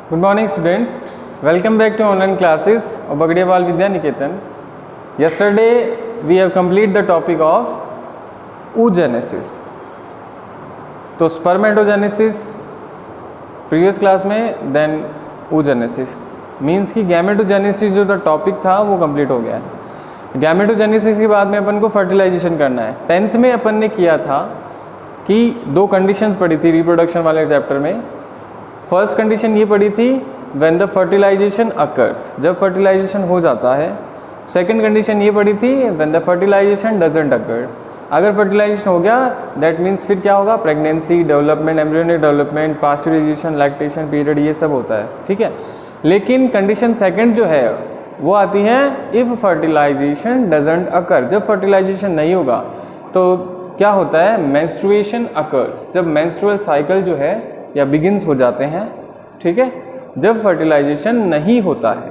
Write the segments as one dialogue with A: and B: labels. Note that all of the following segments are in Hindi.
A: Good morning students, welcome back to online classes of Bagdiawal Vidya Niketan. Yesterday we have completed the topic of oogenesis. तो spermatogenesis previous class में, then oogenesis means कि gametogenesis जो था टॉपिक था वो कंप्लीट हो गया है. गैमेटोजेनेसिस के बाद में अपन को फर्टिलाइजेशन करना है. 10th में अपन ने किया था कि दो कंडीशंस पढ़ी थी रिप्रोडक्शन वाले चैप्टर में. फर्स्ट कंडीशन ये पढ़ी थी व्हेन द फर्टिलाइजेशन अकर्स, जब फर्टिलाइजेशन हो जाता है. सेकंड कंडीशन ये पढ़ी थी व्हेन द फर्टिलाइजेशन डजंट अकर. अगर फर्टिलाइजेशन हो गया दैट मीन्स फिर क्या होगा, pregnancy, development, embryonic development, pasteurisation, lactation period, ये सब होता है. ठीक है. लेकिन कंडीशन सेकंड जो है वो आती है इफ़ फर्टिलाइजेशन डजंट अकर. जब फर्टिलाइजेशन नहीं होगा तो क्या होता है, मेंस्ट्रुएशन अकर्स. जब मेंस्ट्रुअल साइकिल जो है या बिगिंस हो जाते हैं. ठीक है, जब फर्टिलाइजेशन नहीं होता है.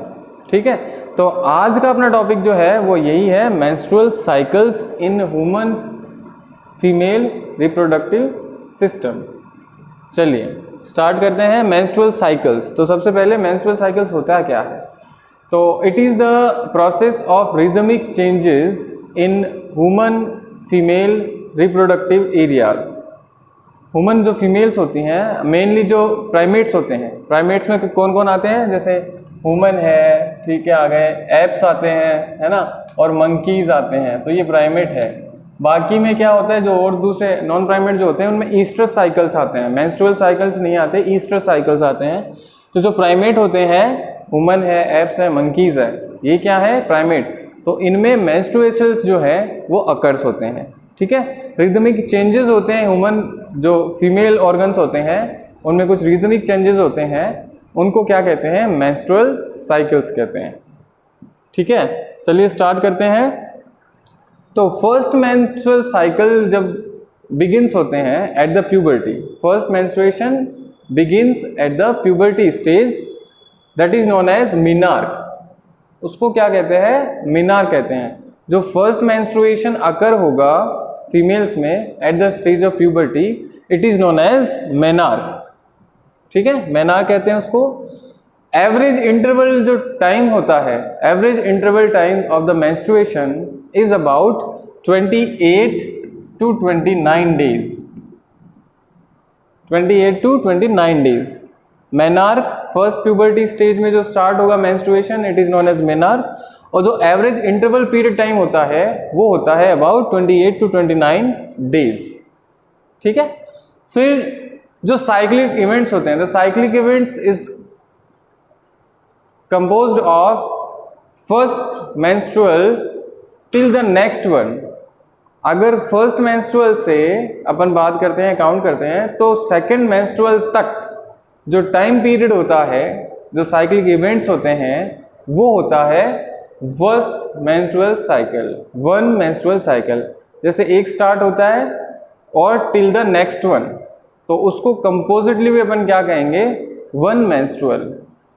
A: ठीक है, तो आज का अपना टॉपिक जो है वो यही है, menstrual cycles in human female reproductive system. चलिए स्टार्ट करते हैं मेंस्ट्रुअल साइकिल्स. तो सबसे पहले मेंस्ट्रुअल साइकिल्स होता क्या है. तो it is the process of rhythmic changes in human female reproductive areas. Human जो फीमेल्स होती हैं, मेनली जो प्राइमेट्स होते हैं, प्राइमेट्स में कौन कौन आते हैं, जैसे ह्यूमन है, ठीक है, आ गए एप्स आते हैं, है ना, और मंकीज़ आते हैं, तो ये प्राइमेट है. बाकी में क्या होता है, जो और दूसरे नॉन प्राइमेट जो होते हैं उनमें ईस्ट्रस साइकिल्स आते हैं. मेंस्ट्रुअल साइकिल्स नहीं आते, ईस्ट्रस साइकिल्स आते हैं. तो जो प्राइमेट होते हैं, ह्यूमन है, एप्स है, मंकीज़ है, ये क्या है, प्राइमेट. तो इनमें मेंस्ट्रुएशंस जो है वो अकर्स होते हैं. ठीक है, रिदमिक चेंजेस होते हैं. ह्यूमन जो फीमेल ऑर्गन्स होते हैं उनमें कुछ रिदमिक चेंजेस होते हैं, उनको क्या कहते हैं, मेंस्ट्रुअल साइकिल्स कहते हैं. ठीक है, चलिए स्टार्ट करते हैं. तो फर्स्ट मेंस्ट्रुअल साइकिल जब बिगिंस होते हैं at the puberty, first menstruation begins at the puberty stage, that is known as menarche. उसको क्या कहते हैं, मिनार्क कहते हैं. जो फर्स्ट मेंस्ट्रुएशन अकर होगा फीमेल्स में at the stage of puberty, it is known as menarche. ठीक है, मेनार्क कहते हैं उसको. एवरेज इंटरवल जो टाइम होता है, average interval time of the menstruation is about 28 to 29 days. 28 to 29 days. Menarche first puberty stage में जो स्टार्ट होगा menstruation, it is known as menarche. और जो एवरेज इंटरवल पीरियड टाइम होता है वो होता है अबाउट 28 to 29 डेज. ठीक है. फिर जो साइक्लिक इवेंट्स होते हैं, the cyclic events is composed of first menstrual till the next one. अगर फर्स्ट मेंस्ट्रुअल से अपन बात करते हैं, काउंट करते हैं, तो सेकेंड मेंस्ट्रुअल तक जो टाइम पीरियड होता है, जो साइक्लिक इवेंट्स होते हैं, वो होता है first menstrual cycle, one menstrual cycle. जैसे एक स्टार्ट होता है और टिल द नेक्स्ट वन, तो उसको कंपोजिटली भी अपन क्या कहेंगे, वन मेंस्ट्रुअल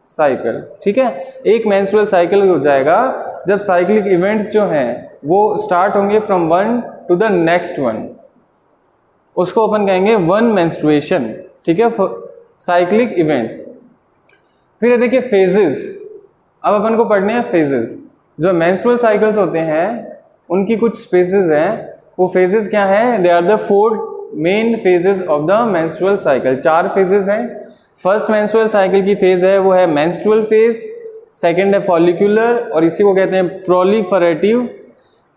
A: साइकिल. ठीक है, एक मेंस्ट्रुअल साइकिल हो जाएगा जब साइक्लिक इवेंट्स जो हैं वो स्टार्ट होंगे from one two the next one, उसको अपन कहेंगे वन मेंस्ट्रुएशन. ठीक है, साइक्लिक इवेंट्स. फिर देखिए फेजेस. अब अपन को पढ़ने हैं फेजेस. जो मेंस्ट्रुअल साइकिल्स होते हैं उनकी कुछ फेजेस हैं. वो फेजेस क्या हैं, they are the 4 main phases of the menstrual cycle. 4 phases हैं. फर्स्ट मेंस्ट्रुअल साइकिल की फेज है वो है मेंस्ट्रुअल फेज, सेकंड है फॉलिकुलर और इसी को कहते हैं प्रोलिफरेटिव,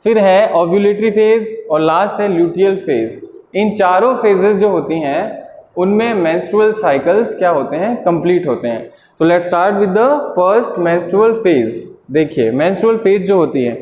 A: फिर है ओव्यूलेटरी फेज और लास्ट है ल्यूटियल फेज. इन चारों फेजेस जो होती हैं उनमें मेंस्ट्रुअल साइकिल्स क्या होते हैं, कंप्लीट होते हैं. तो let's start with the first menstrual phase. देखिए मेंस्ट्रुअल फेज जो होती है,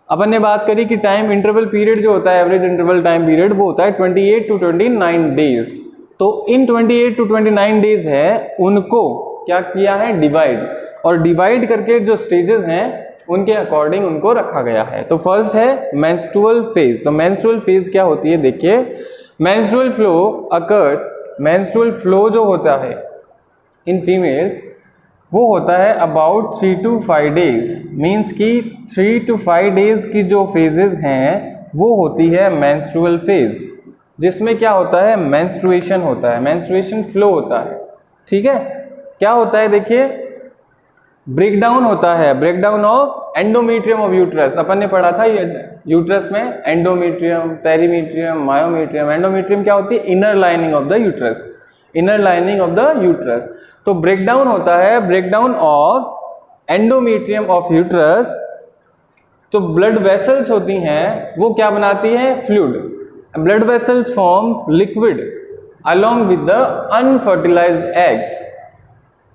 A: अपन ने बात करी कि टाइम इंटरवल पीरियड जो होता है, एवरेज इंटरवल टाइम पीरियड, वो होता है 28 to 29 डेज. तो इन 28 to 29 डेज है उनको क्या किया है, डिवाइड, और डिवाइड करके जो स्टेजेस हैं उनके अकॉर्डिंग उनको रखा गया है. तो फर्स्ट है मेंस्ट्रुअल फेज. तो मेंस्ट्रुअल फेज क्या होती है, देखिए menstrual flow occurs, menstrual flow जो होता है इन फीमेल्स वो होता है अबाउट 3 to 5 डेज. मीन्स कि 3 to 5 डेज की जो फेजेस हैं वो होती है मेंस्ट्रुअल फेज, जिसमें क्या होता है, मेंस्ट्रुएशन होता है, मेंस्ट्रुएशन फ्लो होता है. ठीक है, क्या होता है, देखिए ब्रेकडाउन होता है, breakdown of endometrium of uterus. अपन ने पढ़ा था यूट्रस में एंडोमेट्रियम, पेरीमेट्रियम, मायोमेट्रियम। एंडोमेट्रियम क्या होती है, inner lining of the uterus, inner lining of the uterus. तो ब्रेकडाउन होता है, breakdown of endometrium of uterus. तो ब्लड वेसल्स होती हैं वो क्या बनाती है, fluid. Blood vessels form liquid along with the unfertilised eggs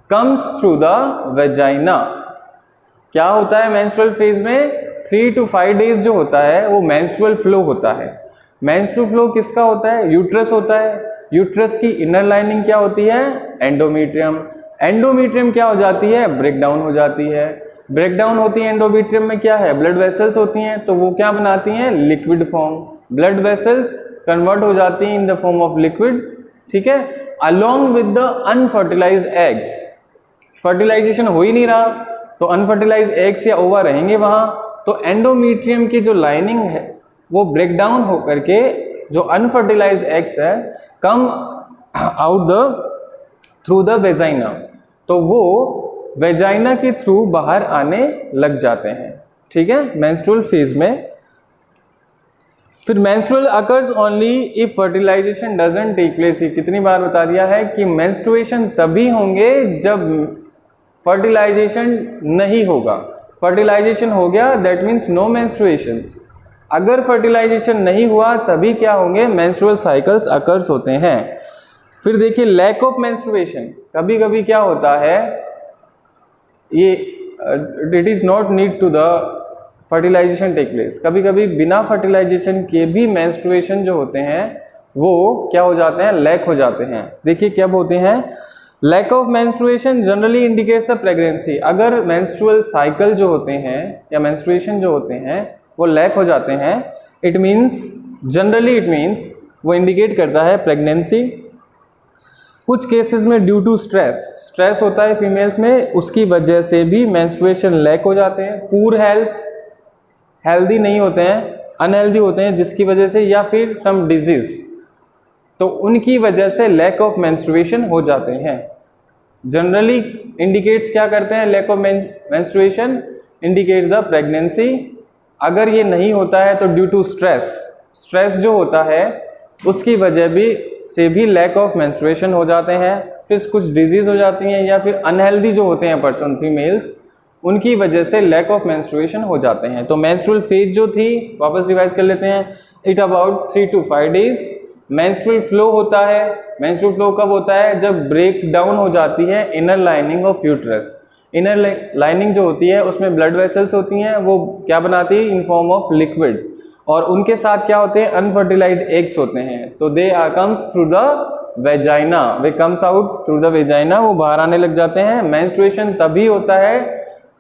A: comes through the vagina. क्या होता है मेंस्ट्रुअल फेज में, 3 to 5 डेज जो होता है वो मेंस्ट्रुअल फ्लो होता है। मेंस्ट्रुअल फ्लो किसका होता है, यूट्रस होता है। यूट्रस की इनर लाइनिंग क्या होती है, एंडोमेट्रियम। एंडोमेट्रियम क्या हो जाती है, ब्रेकडाउन हो जाती है। ब्रेकडाउन होती है एंडोमेट्रियम में, क्या है, ब्लड वेसल्स होती हैं, तो वो क्या बनाती हैं, liquid form. Blood vessels convert हो जाती हैं in the form of liquid, ठीक है, along with the unfertilised eggs. Fertilisation हो ही नहीं रहा तो अनफर्टिलाइज्ड एग्स या ओवा रहेंगे वहां, तो एंडोमेट्रियम की जो लाइनिंग है वो ब्रेकडाउन होकर के जो अनफर्टिलाइज्ड एग्स है come out the through the vagina, तो वो वेजाइना के थ्रू बाहर आने लग जाते हैं, ठीक है, मेंस्ट्रुअल फेज में। फिर menstrual occurs only if fertilisation doesn't take place. कितनी बार बता दिया है कि मेंस्ट्रुएशन तभी होंगे जब फर्टिलाइजेशन नहीं होगा। फर्टिलाइजेशन हो गया दैट मीन्स नो मेंस्ट्रुएशंस। अगर फर्टिलाइजेशन नहीं हुआ तभी क्या होंगे, मेंस्ट्रुअल साइकिल्स अकर्स होते हैं। फिर देखिए लैक ऑफ मेंस्ट्रुएशन, कभी कभी क्या होता है, ये it is not need to the fertilisation take place. कभी कभी बिना फर्टिलाइजेशन के भी मेंस्ट्रुएशन जो होते हैं वो क्या हो जाते हैं, लैक हो जाते हैं। देखिए कब होते हैं, lack of menstruation generally indicates the pregnancy. अगर मेंस्ट्रुअल साइकिल जो होते हैं या मेंस्ट्रुएशन जो होते हैं वो लैक हो जाते हैं, it means generally it means वो इंडिकेट करता है प्रेगनेंसी। कुछ केसेस में ड्यू टू स्ट्रेस होता है फीमेल्स में, उसकी वजह से भी मेंस्ट्रुएशन लैक हो जाते हैं। पूर हेल्थ, हेल्दी नहीं होते हैं, अनहेल्दी होते हैं जिसकी वजह से, या फिर सम डिजीज, तो उनकी वजह से लैक ऑफ मेंस्ट्रुएशन हो जाते हैं। जनरली इंडिकेट्स क्या करते हैं, lack of menstruation indicates the pregnancy. अगर ये नहीं होता है तो ड्यू टू स्ट्रेस जो होता है उसकी वजह से भी लैक ऑफ मेंस्ट्रुएशन हो जाते हैं। फिर कुछ डिजीज हो जाती हैं, या फिर अनहेल्दी जो होते हैं पर्सन, फीमेल्स, उनकी वजह से लैक ऑफ मेंस्ट्रुएशन हो जाते हैं। तो मेंस्ट्रुअल फेज जो थी, वापस रिवाइज कर लेते हैं, it about 3 to 5 days. Menstrual flow होता है, मेंस्ट्रुअल फ्लो कब होता है, जब ब्रेक डाउन हो जाती है inner lining of uterus. Inner lining जो होती है उसमें ब्लड वेसल्स होती हैं, वो क्या बनाती है, इन फॉर्म ऑफ लिक्विड, और उनके साथ क्या होते हैं, अनफर्टिलाइज्ड एग्स होते हैं। तो they comes through the vagina, way comes out through the vagina, वो बाहर आने लग जाते हैं। मेंस्ट्रुएशन तभी होता है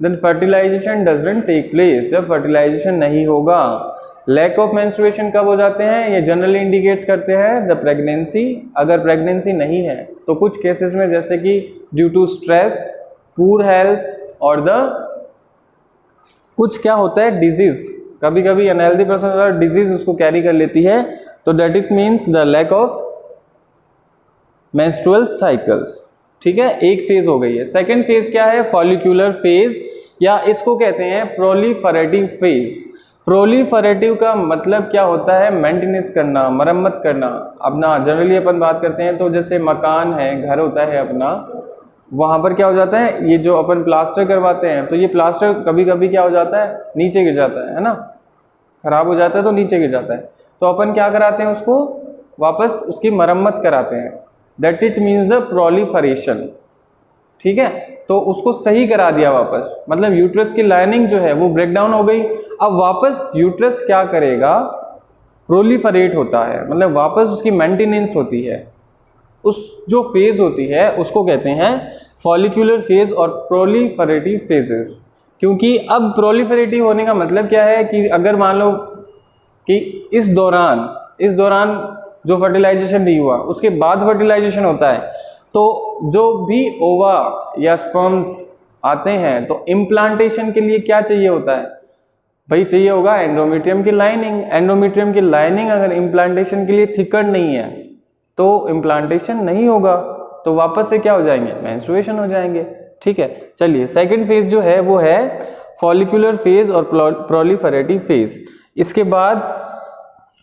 A: then fertilisation doesn't take place, जब फर्टिलाइजेशन नहीं होगा। लैक ऑफ मेंस्ट्रुएशन कब हो जाते हैं, ये जनरली इंडिकेट्स करते हैं द प्रेगनेंसी। अगर प्रेगनेंसी नहीं है तो कुछ केसेस में, जैसे कि due to stress, poor health, और द कुछ क्या होता है, डिजीज, कभी कभी अनहेल्दी पर्सन डिजीज उसको कैरी कर लेती है, तो that it means the lack of menstrual cycles, ठीक है। एक फेज हो गई है। सेकेंड फेज क्या है, फॉलिक्यूलर फेज, या इसको कहते हैं प्रोलिफरेटिव फेज। प्रोलिफरेटिव का मतलब क्या होता है, मेंटेनेंस करना, मरम्मत करना। अपना जनरली अपन बात करते हैं तो जैसे मकान है, घर होता है अपना, वहाँ पर क्या हो जाता है, ये जो अपन प्लास्टर करवाते हैं, तो ये प्लास्टर कभी कभी क्या हो जाता है, नीचे गिर जाता है ना, खराब हो जाता है तो नीचे गिर जाता है, तो अपन क्या कराते हैं, उसको वापस उसकी मरम्मत कराते हैं। That it means the proliferation, ठीक है। तो उसको सही करा दिया वापस, मतलब यूट्रस की लाइनिंग जो है वो ब्रेक डाउन हो गई। अब वापस यूट्रस क्या करेगा, प्रोलिफरेट होता है, मतलब वापस उसकी मेंटेनेंस होती है। उस जो फेज होती है उसको कहते हैं फॉलिक्यूलर फेज और प्रोलिफरेटिव फेजेस। क्योंकि अब प्रोलिफरेटिव होने का मतलब क्या है कि अगर मान लो कि इस दौरान जो फर्टिलाइजेशन नहीं हुआ, उसके बाद फर्टिलाइजेशन होता है, तो जो भी ओवा या स्पर्म्स आते हैं तो इम्प्लांटेशन के लिए क्या चाहिए होता है भाई, चाहिए होगा एंडोमेट्रियम की लाइनिंग। एंडोमेट्रियम की लाइनिंग अगर इम्प्लांटेशन के लिए थिकर नहीं है तो इम्प्लांटेशन नहीं होगा। तो वापस से क्या हो जाएंगे, मेंस्ट्रुएशन हो जाएंगे। ठीक है, चलिए सेकंड फेज जो है वो है फॉलिकुलर फेज और प्रोलिफरेटिव फेज। इसके बाद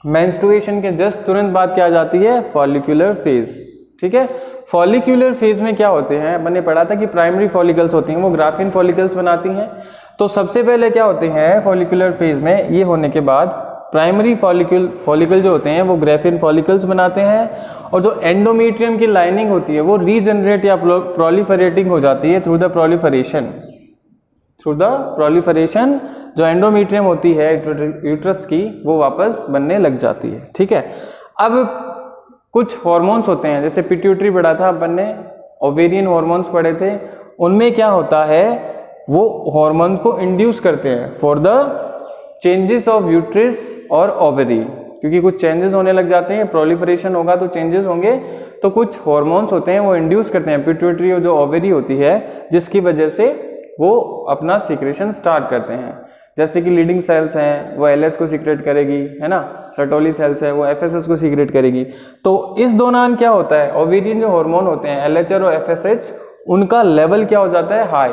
A: मेंस्ट्रुएशन के जस्ट तुरंत बाद क्या आ जाती है, फॉलिकुलर फेज। ठीक है, फॉलिकुलर फेज में क्या होते हैं, मैंने पढ़ा था कि प्राइमरी फॉलिकल्स होती हैं वो ग्राफिन फॉलिकल्स बनाती हैं। तो सबसे पहले क्या होते हैं फॉलिकुलर फेज में, ये होने के बाद प्राइमरी फॉलिकल जो होते हैं वो ग्राफिन फॉलिकल्स बनाते हैं, और जो एंडोमेट्रियम की लाइनिंग होती है वो रीजनरेट या प्रोलिफरेटिंग हो जाती है थ्रू द प्रोलिफरेशन। जो एंडोमेट्रियम होती है यूट्रस की वो वापस बनने लग जाती है। ठीक है, अब कुछ हार्मोन्स होते हैं, जैसे पिट्यूटरी पढ़ा था अपन ने, ओवेरियन हार्मोन्स पढ़े थे, उनमें क्या होता है वो हार्मोन्स को इंड्यूस करते हैं for the changes of uterus और ओवरी, क्योंकि कुछ चेंजेस होने लग जाते हैं, प्रोलिफरेशन होगा तो चेंजेस होंगे, तो कुछ हार्मोन्स होते हैं वो इंड्यूस करते हैं पिट्यूटरी और जो ओवरी होती है, जिसकी वजह से वो अपना सीक्रेशन स्टार्ट करते हैं। जैसे कि लीडिंग सेल्स हैं वो LH को सीक्रेट करेगी, है ना, सर्टोली सेल्स है वो FSH को सीक्रेट करेगी। तो इस दौरान क्या होता है, ओवेरियन जो हार्मोन होते हैं LH और FSH, उनका लेवल क्या हो जाता है, हाई,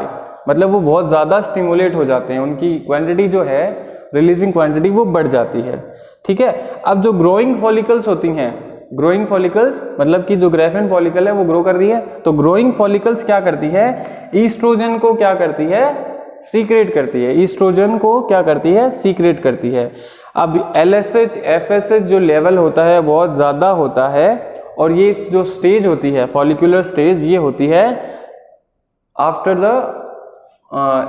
A: मतलब वो बहुत ज़्यादा स्टिमुलेट हो जाते हैं, उनकी क्वांटिटी जो है रिलीजिंग क्वांटिटी वो बढ़ जाती है। ठीक है, अब जो ग्रोइंग फॉलिकल्स होती हैं, ग्रोइंग फॉलिकल्स मतलब कि जो ग्राफिन फॉलिकल है वो ग्रो कर रही है, तो ग्रोइंग फॉलिकल्स क्या करती है, ईस्ट्रोजन को क्या करती है, सीक्रेट करती है, ईस्ट्रोजन को क्या करती है, सीक्रेट करती है। अब LSH FSH जो लेवल होता है बहुत ज़्यादा होता है, और ये जो स्टेज होती है फॉलिकुलर स्टेज, ये होती है आफ्टर द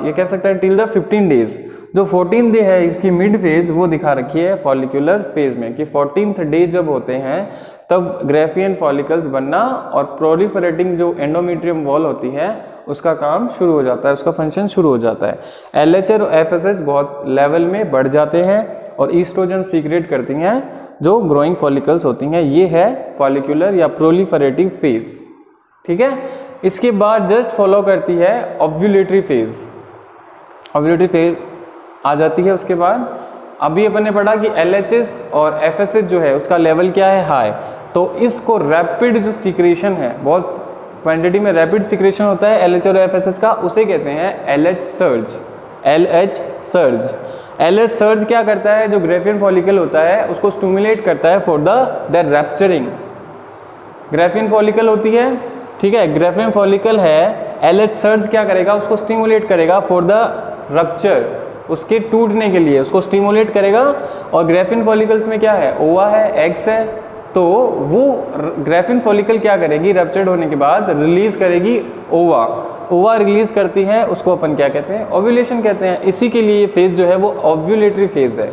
A: ये कह सकते हैं टिल द 15 डेज। जो 14 डे है इसकी मिड फेज वो दिखा रखी है फॉलिकुलर फेज में, कि 14th डे जब होते हैं तब ग्राफियन फॉलिकल्स बनना और प्रोलिफरेटिंग जो एंडोमेट्रियम वॉल होती है उसका काम शुरू हो जाता है, उसका फंक्शन शुरू हो जाता है। LH और FSH बहुत लेवल में बढ़ जाते हैं और ईस्ट्रोजन सीक्रेट करती हैं जो ग्रोइंग फॉलिकल्स होती हैं। ये है फॉलिकुलर या प्रोलिफरेटिव फेज। ठीक है, इसके बाद जस्ट फॉलो करती है ओव्यूलेटरी फेज। ओव्यूलेटरी फेज आ जाती है। उसके बाद अभी अपन ने पढ़ा कि LHS और FSH जो है उसका लेवल क्या है, हाई, तो इसको रैपिड जो सीक्रेशन है, बहुत क्वांटिटी में रैपिड सीक्रेशन होता है LH और FSH का, उसे कहते हैं LH surge. LH surge, LH surge क्या करता है, जो ग्राफिन फॉलिकल होता है उसको स्टिमुलेट करता है for the rapturing. Graphene follicle होती है, ठीक है, ग्राफिन फॉलिकल है, LH सर्ज क्या करेगा, उसको स्टिमुलेट करेगा फॉर द रप्चर, उसके टूटने के लिए उसको स्टिमुलेट करेगा। और ग्राफिन फॉलिकल्स में क्या है, ओवा है, एग्स है, तो वो ग्राफिन फॉलिकल क्या करेगी, रप्चर्ड होने के बाद रिलीज करेगी ओवा। ओवा रिलीज करती है, उसको अपन क्या कहते हैं, ओव्यूलेशन कहते हैं। इसी के लिए ये फेज जो है वो ओव्यूलेटरी फेज है।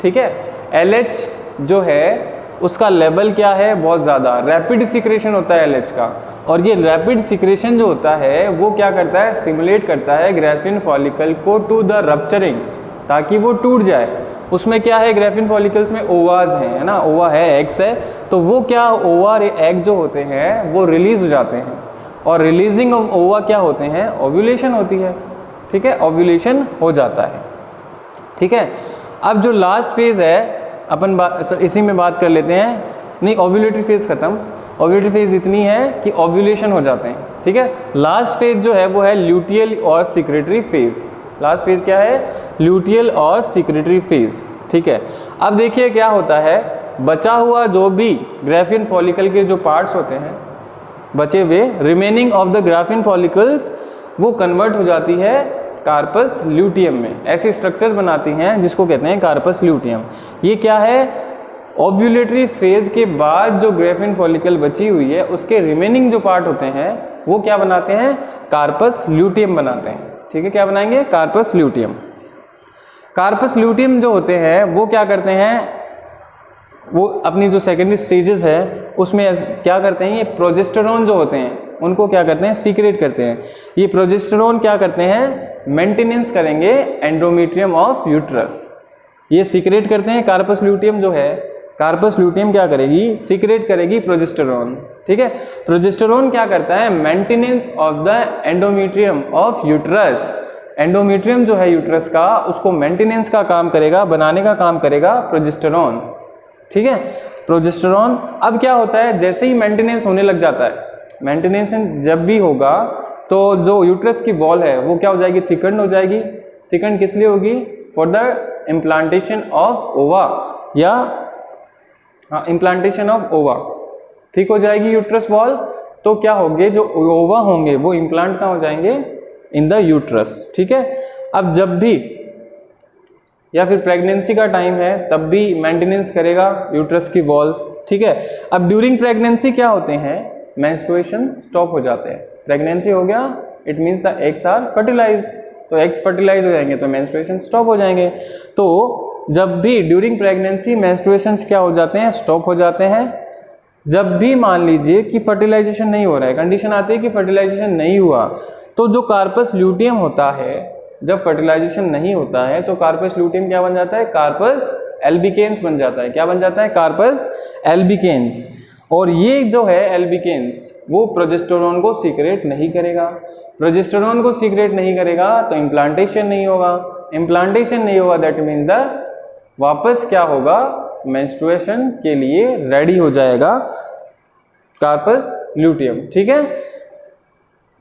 A: ठीक है, LH जो है उसका लेवल क्या है, बहुत ज़्यादा रैपिड सिक्रेशन होता है LH का, और ये रैपिड सिक्रेशन जो होता है वो क्या करता है, स्टिमुलेट करता है ग्राफिन फॉलिकल को टू द रप्चरिंग, ताकि वो टूट जाए। उसमें क्या है, ग्राफिन फॉलिकल्स में ओवाज हैं, है ना, ओवा है, एग्स है, तो वो क्या ओवा और एग जो होते हैं वो रिलीज हो जाते हैं, और रिलीजिंग ऑफ ओवा क्या होते हैं, ओव्यूलेशन होती है। ठीक है, ओव्यूलेशन हो जाता है। ठीक है, अब जो लास्ट फेज है अपन इसी में बात कर लेते हैं। नहीं, ओव्यूलेटरी फेज खत्म, ओव्यूलेटरी फेज इतनी है कि ओव्यूलेशन हो जाते हैं। ठीक है, लास्ट फेज जो है वो है ल्यूटियल और सिक्रेटरी फेज। लास्ट फेज क्या है, ल्यूटियल और सिक्रेटरी फेज। ठीक है, अब देखिए क्या होता है, बचा हुआ जो भी ग्राफिन फॉलिकल के जो पार्ट्स होते हैं, बचे हुए remaining of the graphene follicles, वो कन्वर्ट हो जाती है कार्पस ल्यूटियम में। ऐसी स्ट्रक्चर्स बनाती हैं जिसको कहते हैं कार्पस ल्यूटियम। ये क्या है, ओव्यूलेटरी फेज के बाद जो ग्राफिन फॉलिकल बची हुई है उसके रिमेनिंग जो पार्ट होते हैं वो क्या बनाते हैं, कार्पस ल्यूटियम बनाते हैं। ठीक है, क्या बनाएंगे, कार्पस ल्यूटियम। कार्पस ल्यूटियम जो होते हैं वो क्या करते हैं, वो अपनी जो सेकेंडरी स्टेजेस है उसमें क्या करते हैं, ये प्रोजेस्टेरोन जो होते हैं उनको क्या करते हैं, सीक्रेट करते हैं। ये प्रोजेस्टेरोन क्या करते हैं, मेंटेनेंस करेंगे एंडोमेट्रियम ऑफ यूट्रस। ये सीक्रेट करते हैं, कार्पस ल्यूटियम जो है, कार्पस ल्यूटियम क्या करेगी, सीक्रेट करेगी प्रोजेस्टेरोन। ठीक है, प्रोजेस्टेरोन क्या करता है, maintenance of the endometrium of uterus. Endometrium जो है यूट्रस का, उसको मेंटेनेंस का काम करेगा, बनाने का काम करेगा प्रोजेस्टेरोन। ठीक है, प्रोजेस्टेरोन। अब क्या होता है, जैसे ही मेंटेनेंस होने लग जाता है, मेंटेनेंस जब भी होगा तो जो यूट्रस की वॉल है वो क्या हो जाएगी, थिकन हो जाएगी। थिकन किस लिए होगी, फॉर द इम्प्लांटेशन ऑफ ओवा, या हाँ इम्प्लांटेशन ऑफ ओवा, थिक हो जाएगी यूट्रस वॉल। तो क्या होंगे, जो ओवा होंगे वो इम्प्लांट कहाँ हो जाएंगे, इन द यूट्रस। ठीक है, अब जब भी या फिर प्रेगनेंसी का टाइम है तब भी मेंटेनेंस करेगा यूट्रस की वॉल। ठीक है, अब ड्यूरिंग प्रेगनेंसी क्या होते हैं, मेंस्ट्रुएशन स्टॉप हो जाते हैं। प्रेगनेंसी हो गया, it means the eggs are fertilised, तो एग्स फर्टिलाइज हो जाएंगे तो मेंस्ट्रुएशन स्टॉप हो जाएंगे। तो जब भी ड्यूरिंग प्रेगनेंसी मेंस्ट्रुएशंस क्या हो जाते हैं, स्टॉप हो जाते हैं। जब भी मान लीजिए कि फर्टिलाइजेशन नहीं हो रहा है, कंडीशन आती है कि फर्टिलाइजेशन नहीं हुआ, तो जो कार्पस ल्यूटियम होता है, जब फर्टिलाइजेशन नहीं होता है तो कार्पस ल्यूटियम क्या बन जाता है, कार्पस एल्बिकेन्स बन जाता है। क्या बन जाता है, कार्पस एल्बिकेन्स। और ये जो है एल्बिकेन्स वो प्रोजेस्टेरोन को सीक्रेट नहीं करेगा। प्रोजेस्टेरोन को सीक्रेट नहीं करेगा तो इम्प्लांटेशन नहीं होगा। इम्प्लांटेशन नहीं होगा दैट मीन्स द वापस क्या होगा, मेंस्ट्रुएशन के लिए रेडी हो जाएगा कार्पस ल्यूटियम। ठीक है,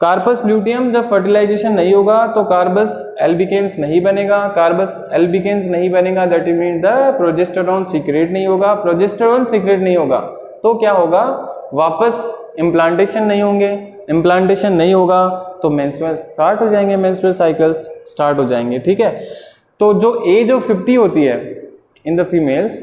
A: कार्पस ल्यूटियम जब फर्टिलाइजेशन नहीं होगा तो कार्पस एल्बिकेन्स नहीं बनेगा। कार्पस एल्बिकेन्स नहीं बनेगा that means the progesterone secret नहीं होगा। प्रोजेस्टेरोन सीक्रेट नहीं होगा तो क्या होगा, वापस इम्प्लांटेशन नहीं होंगे। इम्प्लांटेशन नहीं होगा तो मेंस्ट्रुअल स्टार्ट हो जाएंगे, मेंस्ट्रुअल साइकिल्स स्टार्ट हो जाएंगे। ठीक है, तो जो एज ऑफ 50 होती है इन द फीमेल्स,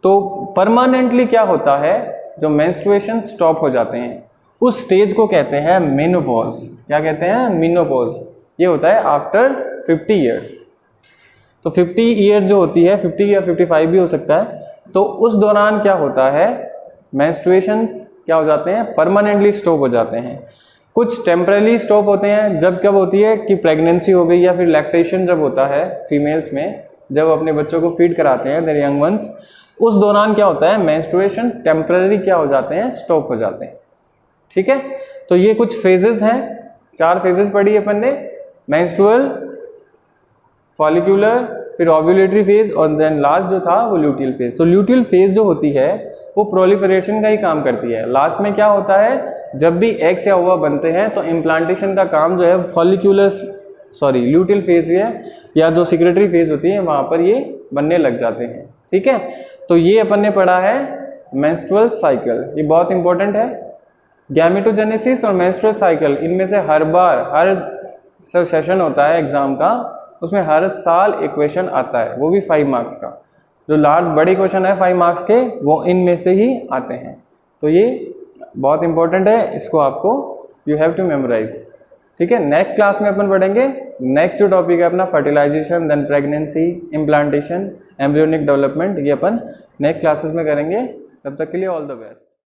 A: तो परमानेंटली क्या होता है, जो मेंस्ट्रुएशन स्टॉप हो जाते हैं उस स्टेज को कहते हैं मेनोपॉज। क्या कहते हैं, मेनोपॉज। ये होता है आफ्टर 50 ईयर्स। तो 50 ईयर जो होती है, 50 या 55 भी हो सकता है, तो उस दौरान क्या होता है, मेंस्ट्रुएशंस क्या हो जाते हैं, परमानेंटली स्टॉप हो जाते हैं। कुछ टेम्पररी स्टॉप होते हैं, जब कब होती है कि प्रेगनेंसी हो गई या फिर लैक्टेशन जब होता है फीमेल्स में, जब अपने बच्चों को फीड कराते हैं देयर यंग वंस, उस दौरान क्या होता है, मेंस्ट्रुएशन टेम्पररी क्या हो जाते हैं, स्टॉप हो जाते हैं। ठीक है, तो ये कुछ फेजेस हैं, 4 फेजेस पढ़ी अपन ने, मेंस्ट्रुअल, फॉलिक्यूलर, फिर ओव्यूलेटरी फेज और देन लास्ट जो था वो ल्यूटियल फेज। तो ल्यूटियल फेज जो होती है वो प्रोलिफरेशन का ही काम करती है। लास्ट में क्या होता है, जब भी एग्स या ओवा बनते हैं तो इम्प्लांटेशन का काम जो है फॉलिक्यूलर ल्यूटियल फेज है या जो सिक्रेटरी फेज होती है वहाँ पर ये बनने लग जाते हैं। ठीक है, तो ये अपन ने पढ़ा है मेंस्ट्रुअल साइकिल, ये बहुत इंपॉर्टेंट है। गैमेटोजेनेसिस और मेंस्ट्रुअल साइकिल, इनमें से हर बार हर सेशन होता है एग्जाम का, उसमें हर साल एक क्वेश्चन आता है, वो भी 5 मार्क्स का। जो लार्ज बड़े क्वेश्चन है 5 मार्क्स के, वो इनमें से ही आते हैं। तो ये बहुत इंपॉर्टेंट है, इसको आपको यू हैव टू मेमोराइज। ठीक है, नेक्स्ट क्लास में अपन पढ़ेंगे नेक्स्ट जो टॉपिक है अपना fertilisation, then pregnancy, implantation, embryonic development, ये अपन नेक्स्ट क्लासेस में करेंगे। तब तक के लिए ऑल द बेस्ट।